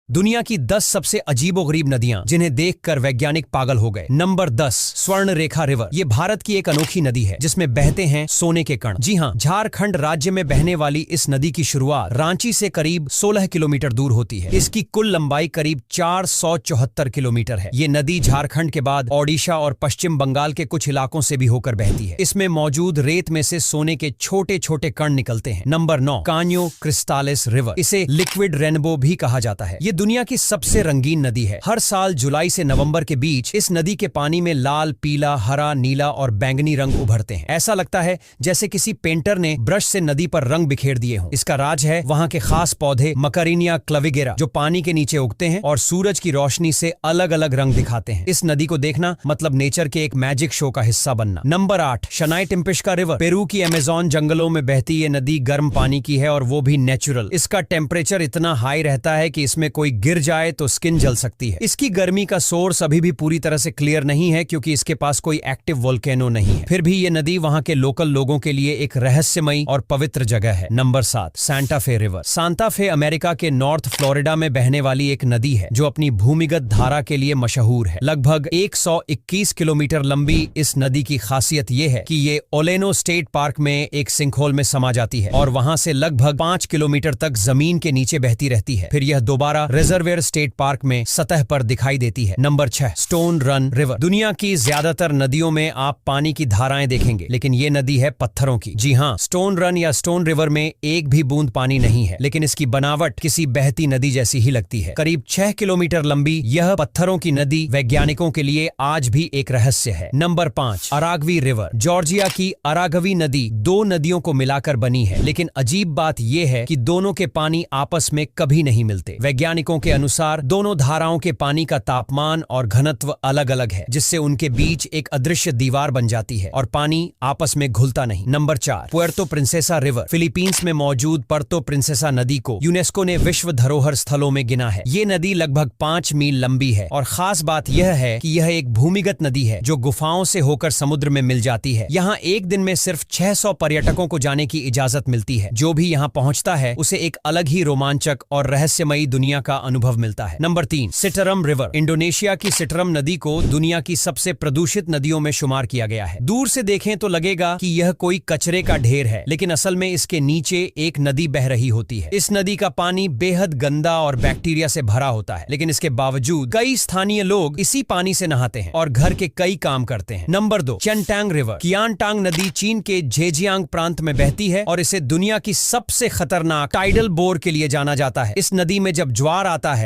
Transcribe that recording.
दुनिया की 10 सबसे अजीबोगरीब नदियां जिन्हें देखकर वैज्ञानिक पागल हो गए। नंबर 10, स्वर्ण रेखा रिवर। ये भारत की एक अनोखी नदी है जिसमें बहते हैं सोने के कण। जी हाँ, झारखंड राज्य में बहने वाली इस नदी की शुरुआत रांची से करीब 16 किलोमीटर दूर होती है। इसकी कुल लंबाई करीब 474 किलोमीटर है। ये नदी झारखंड के बाद ओडिशा और पश्चिम बंगाल के कुछ इलाकों से भी होकर बहती है। इसमें मौजूद रेत में से सोने के छोटे छोटे कण निकलते हैं। Number 9, Cano Cristales river. इसे लिक्विड रेनबो भी कहा जाता है। ये दुनिया की सबसे रंगीन नदी है। हर साल जुलाई से नवंबर के बीच इस नदी के पानी में लाल, पीला, हरा, नीला और बैंगनी रंग उभरते हैं। ऐसा लगता है जैसे किसी पेंटर ने ब्रश से नदी पर रंग बिखेर दिए हों। इसका राज है वहाँ के खास पौधे मकरिनिया क्लविगेरा, जो पानी के नीचे उगते हैं और सूरज की रोशनी से अलग अलग रंग दिखाते हैं। इस नदी को देखना मतलब नेचर के एक मैजिक शो का हिस्सा बनना। Number 8, शनाई टिम्पिश्का river. पेरू की अमेज़न जंगलों में बहती ये नदी गर्म पानी की है और वो भी नेचुरल। इसका टेम्परेचर इतना हाई रहता है कि इसमें कोई गिर जाए तो स्किन जल सकती है। इसकी गर्मी का सोर्स अभी भी पूरी तरह से क्लियर नहीं है क्योंकि इसके पास कोई एक्टिव वोल्केनो नहीं है। फिर भी ये नदी वहाँ के लोकल लोगों के लिए एक रहस्यमयी और पवित्र जगह है। Number 7, Santa Fe river. Santa Fe America के नॉर्थ फ्लोरिडा में बहने वाली एक नदी है जो अपनी भूमिगत धारा के लिए मशहूर है। लगभग 121 किलोमीटर लंबी इस नदी की खासियत ये है कि ये ओलेनो स्टेट पार्क में एक सिंकहोल में समा जाती है और वहां से लगभग 5 किलोमीटर तक जमीन के नीचे बहती रहती है। फिर यह दोबारा रिजर्वेयर स्टेट पार्क में सतह पर दिखाई देती है। Number 6, stone run river. दुनिया की ज्यादातर नदियों में आप पानी की धाराएं देखेंगे, लेकिन ये नदी है पत्थरों की। जी हाँ, स्टोन रन या स्टोन रिवर में एक भी बूंद पानी नहीं है, लेकिन इसकी बनावट किसी बहती नदी जैसी ही लगती है। करीब 6 किलोमीटर लंबी यह पत्थरों की नदी वैज्ञानिकों के लिए आज भी एक रहस्य है। Number 5, अरागवी river. जॉर्जिया की अरागवी नदी 2 नदियों को मिलाकर बनी है, लेकिन अजीब बात यह है कि दोनों के पानी आपस में कभी नहीं मिलते। वैज्ञानिकों के अनुसार दोनों धाराओं के पानी का तापमान और घनत्व अलग अलग है, जिससे उनके बीच एक अदृश्य दीवार बन जाती है और पानी आपस में घुलता नहीं। Number 4, Puerto Princesa river. Philippines में मौजूद पुएर्तो प्रिंसेसा नदी को यूनेस्को ने विश्व धरोहर स्थलों में गिना है। ये नदी लगभग 5 मील लंबी है और खास बात यह है कि यह एक भूमिगत नदी है जो गुफाओं से होकर समुद्र में मिल जाती है। यहाँ एक दिन में सिर्फ 600 पर्यटकों को जाने की इजाजत मिलती है। जो भी यहाँ पहुँचता है उसे एक अलग ही रोमांचक और रहस्यमयी दुनिया का अनुभव मिलता है। Number 3, सिटरम river. इंडोनेशिया की सिटरम नदी को दुनिया की सबसे प्रदूषित नदियों में शुमार किया गया है। दूर से देखें तो लगेगा कि यह कोई कचरे का ढेर है, लेकिन असल में इसके नीचे एक नदी बह रही होती है। इस नदी का पानी बेहद गंदा और बैक्टीरिया से भरा होता है, लेकिन इसके बावजूद कई स्थानीय लोग इसी पानी से नहाते हैं और घर के कई काम करते हैं। Number 2, चेनटांग river. कियानटांग नदी चीन के झेजियांग प्रांत में बहती है और इसे दुनिया की सबसे खतरनाक टाइडल बोर के लिए जाना जाता है। इस नदी में जब ज्वार आता है